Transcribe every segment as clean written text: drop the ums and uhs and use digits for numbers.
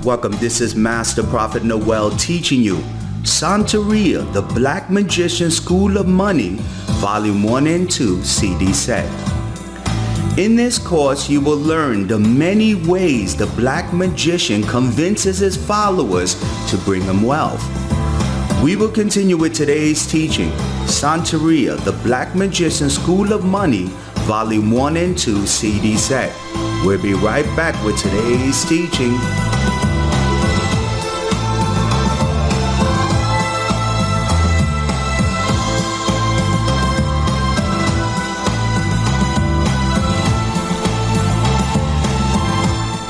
Welcome, this is Master Prophet Noel teaching you Santeria, the Black Magician School of Money, Volume 1 and 2 CD set. In this course, you will learn the many ways the Black Magician convinces his followers to bring him wealth. We will continue with today's teaching, Santeria, the Black Magician School of Money, Volume 1 and 2 CD set. We'll be right back with today's teaching.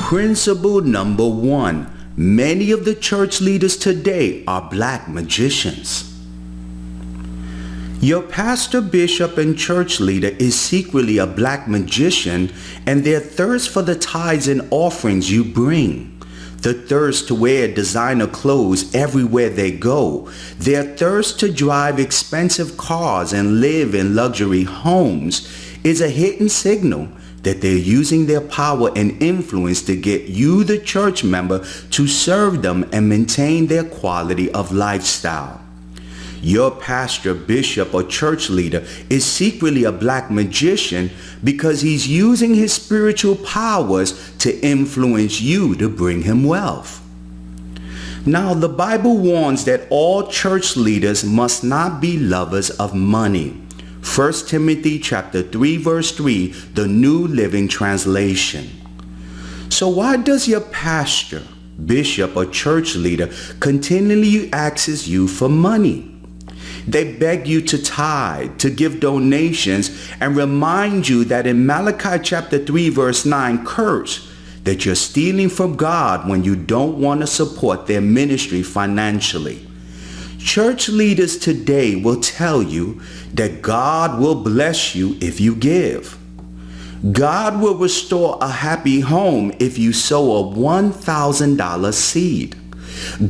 Principle number 1. Many of the church leaders today are black magicians. Your pastor, bishop, and church leader is secretly a black magician, and their thirst for the tithes and offerings you bring, the thirst to wear designer clothes everywhere they go, their thirst to drive expensive cars and live in luxury homes is a hidden signal that they're using their power and influence to get you, the church member, to serve them and maintain their quality of lifestyle. Your pastor, bishop, or church leader is secretly a black magician because he's using his spiritual powers to influence you to bring him wealth. Now, the Bible warns that all church leaders must not be lovers of money. 1 Timothy chapter 3 verse 3, the New Living Translation. So why does your pastor, bishop, or church leader continually asks you for money? They beg you to tithe, to give donations, and remind you that in Malachi chapter 3 verse 9 curse that you're stealing from God when you don't want to support their ministry financially. Church leaders today will tell you that God will bless you if you give. God will restore a happy home if you sow a $1,000 seed.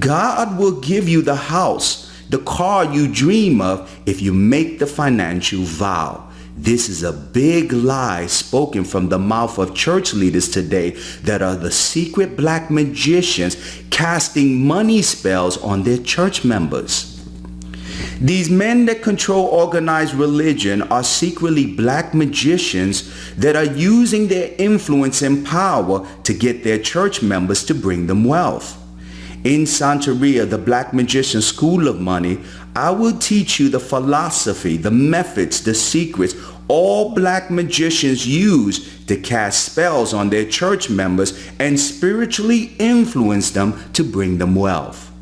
God will give you the house, the car you dream of if you make the financial vow. This is a big lie spoken from the mouth of church leaders today that are the secret black magicians casting money spells on their church members. These men that control organized religion are secretly black magicians that are using their influence and power to get their church members to bring them wealth. In Santeria, the Black Magician School of Money, I will teach you the philosophy, the methods, the secrets all black magicians use to cast spells on their church members and spiritually influence them to bring them wealth.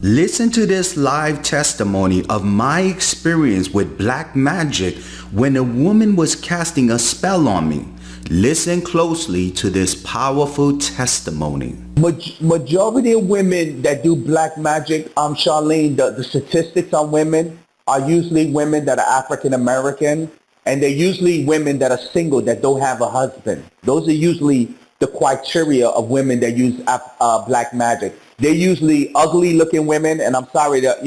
Listen to this live testimony of my experience with black magic when a woman was casting a spell on me. Listen closely to this powerful testimony. Majority of women that do black magic, Charlene, the statistics on women are usually women that are African American, and they're usually women that are single that don't have a husband. Those are usually the criteria of women that use black magic. They're usually ugly looking women, and I'm sorry that,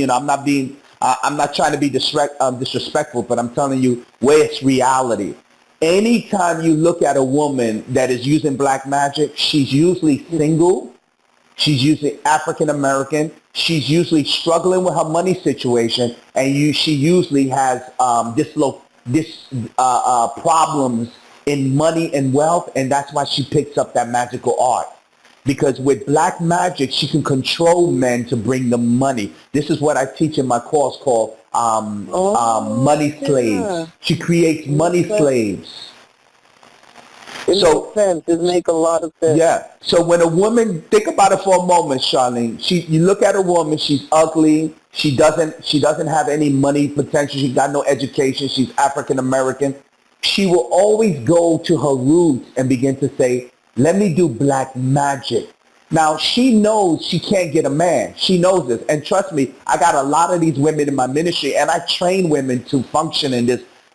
I'm not trying to be disrespectful, but I'm telling you where it's reality. Anytime you look at a woman that is using black magic, she's usually single, she's usually African American, she's usually struggling with her money situation, and she usually has problems in money and wealth, and that's why she picks up that magical art. Because with black magic, she can control men to bring them money. This is what I teach in my course called Money Slaves. She creates money slaves. It makes sense. It makes a lot of sense. Yeah. So when a woman, think about it for a moment, Charlene. You look at a woman, she's ugly. She doesn't have any money potential. She got no education. She's African American. She will always go to her roots and begin to say, let me do black magic. Now, she knows she can't get a man. She knows this. And trust me, I got a lot of these women in my ministry, and I train women to function in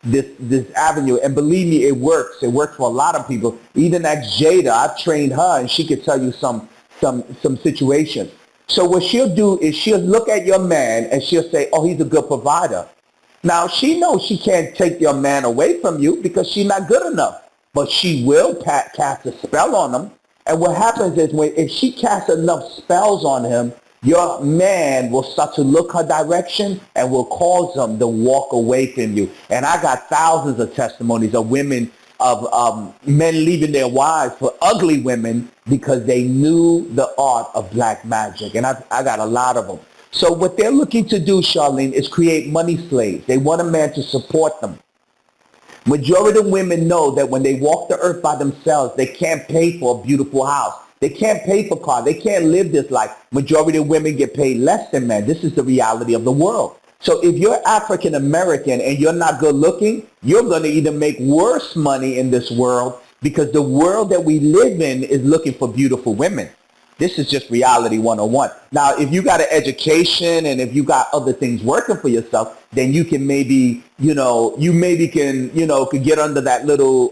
this avenue. And believe me, it works. It works for a lot of people. Even at Jada, I've trained her, and she could tell you some situations. So what she'll do is she'll look at your man, and she'll say, oh, he's a good provider. Now, she knows she can't take your man away from you because she's not good enough. But she will cast a spell on him. And what happens is if she casts enough spells on him, your man will start to look her direction and will cause him to walk away from you. And I got thousands of testimonies of women, of men leaving their wives for ugly women because they knew the art of black magic. And I got a lot of them. So what they're looking to do, Charlene, is create money slaves. They want a man to support them. Majority of women know that when they walk the earth by themselves, they can't pay for a beautiful house. They can't pay for cars. They can't live this life. Majority of women get paid less than men. This is the reality of the world. So if you're African American and you're not good looking, you're going to either make worse money in this world because the world that we live in is looking for beautiful women. This is just reality 101. Now, if you got an education and if you got other things working for yourself, then you can maybe, could get under that little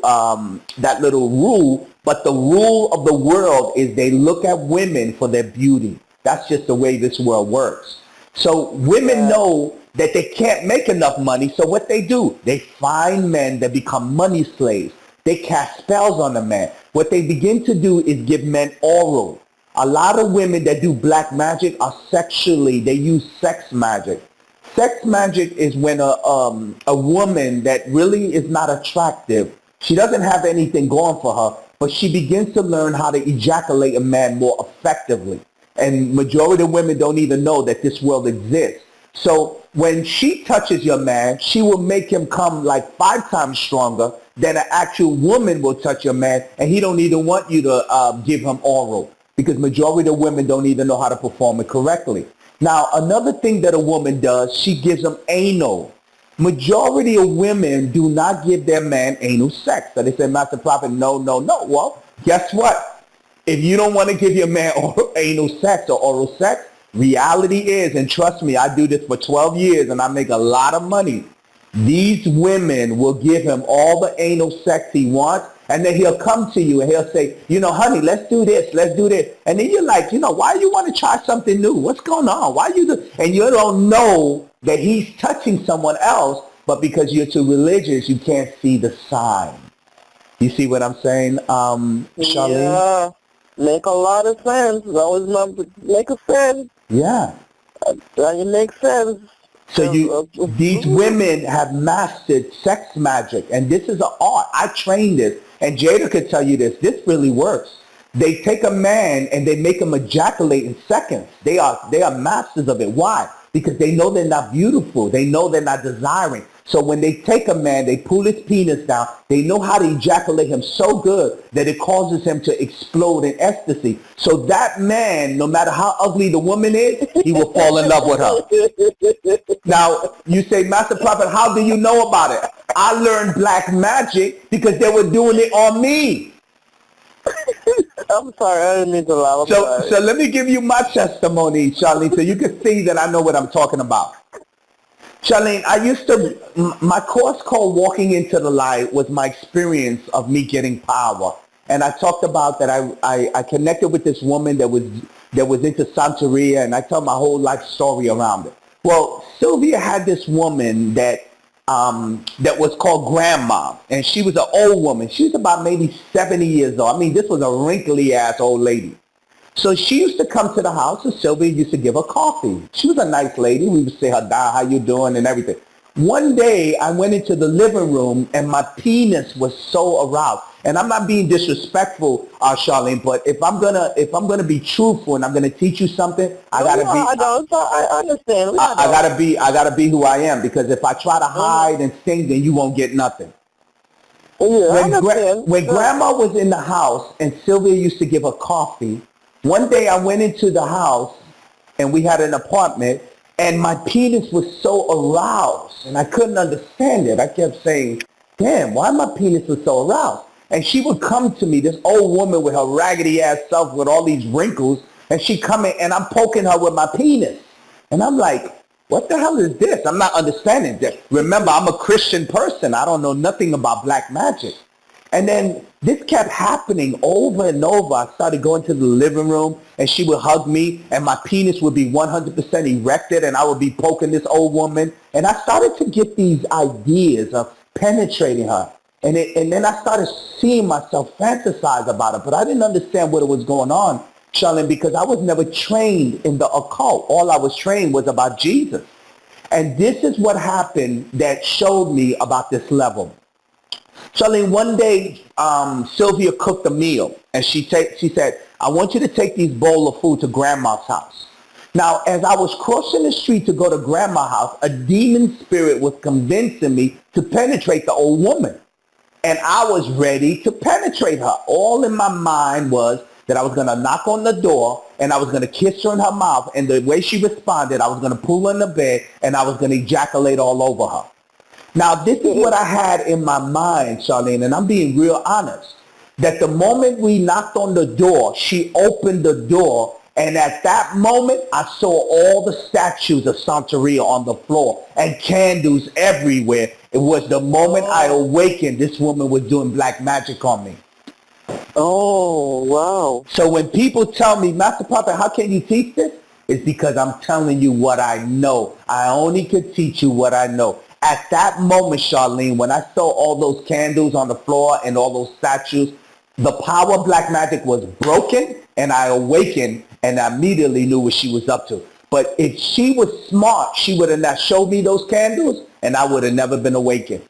rule. But the rule of the world is they look at women for their beauty. That's just the way this world works. So women know that they can't make enough money. So what they do, they find men that become money slaves. They cast spells on the man. What they begin to do is give men oral. A lot of women that do black magic are they use sex magic. Sex magic is when a woman that really is not attractive, she doesn't have anything going for her, but she begins to learn how to ejaculate a man more effectively. And majority of women don't even know that this world exists. So when she touches your man, she will make him come like 5 times stronger than an actual woman will touch your man, and he don't even want you to give him oral. Because majority of women don't even know how to perform it correctly. Now, another thing that a woman does, she gives them anal. Majority of women do not give their man anal sex. So they say, Master Prophet, no. Well, guess what? If you don't want to give your man anal sex or oral sex, reality is, and trust me, I do this for 12 years and I make a lot of money. These women will give him all the anal sex he wants. And then he'll come to you and he'll say, honey, let's do this. And then you're like, why you want to try something new? What's going on? Why you do? And you don't know that he's touching someone else, but because you're too religious, you can't see the sign. You see what I'm saying, Charlene? Yeah, make a lot of sense. That was make a sense. Yeah. It makes sense. So these women have mastered sex magic, and this is an art. I trained this, and Jada could tell you this. This really works. They take a man and they make him ejaculate in seconds. They are masters of it. Why? Because they know they're not beautiful. They know they're not desiring. So when they take a man, they pull his penis down. They know how to ejaculate him so good that it causes him to explode in ecstasy. So that man, no matter how ugly the woman is, he will fall in love with her. Now, you say, Master Prophet, how do you know about it? I learned black magic because they were doing it on me. I'm sorry, I didn't mean to laugh. So let me give you my testimony, Charlene, so you can see that I know what I'm talking about. Charlene, my course called Walking into the Light was my experience of me getting power. And I talked about that I connected with this woman that was into Santeria, and I tell my whole life story around it. Well, Sylvia had this woman that was called Grandma, and she was an old woman. She was about maybe 70 years old. I mean, this was a wrinkly-ass old lady. So she used to come to the house, and Sylvia used to give her coffee. She was a nice lady. We would say, how you doing, and everything. One day, I went into the living room, and my penis was so aroused. And I'm not being disrespectful, Charlene, but if I'm gonna be truthful and I'm gonna teach you something, I understand. I gotta be who I am, because if I try to hide and sing, then you won't get nothing. Yeah, When Grandma was in the house and Sylvia used to give her coffee, one day I went into the house and we had an apartment, and my penis was so aroused and I couldn't understand it. I kept saying, damn, why my penis was so aroused? And she would come to me, this old woman with her raggedy ass self with all these wrinkles, and she come in and I'm poking her with my penis. And I'm like, what the hell is this? I'm not understanding this. Remember, I'm a Christian person. I don't know nothing about black magic. And then this kept happening over and over. I started going to the living room and she would hug me and my penis would be 100% erected and I would be poking this old woman. And I started to get these ideas of penetrating her. And then I started seeing myself fantasize about it, but I didn't understand what was going on, Charlene, because I was never trained in the occult. All I was trained was about Jesus. And this is what happened that showed me about this level. Charlene, one day, Sylvia cooked a meal, and she said, I want you to take these bowl of food to Grandma's house. Now, as I was crossing the street to go to Grandma's house, a demon spirit was convincing me to penetrate the old woman. And I was ready to penetrate her. All in my mind was that I was going to knock on the door and I was going to kiss her in her mouth. And the way she responded, I was going to pull her in the bed and I was going to ejaculate all over her. Now, this is what I had in my mind, Charlene, and I'm being real honest, that the moment we knocked on the door, she opened the door. And at that moment, I saw all the statues of Santeria on the floor and candles everywhere. It was the moment I awakened, this woman was doing black magic on me. Oh, wow. So when people tell me, Master Prophet, how can you teach this? It's because I'm telling you what I know. I only could teach you what I know. At that moment, Charlene, when I saw all those candles on the floor and all those statues, the power of black magic was broken, and I awakened, and I immediately knew what she was up to. But if she was smart, she would have not showed me those candles, and I would have never been awakened.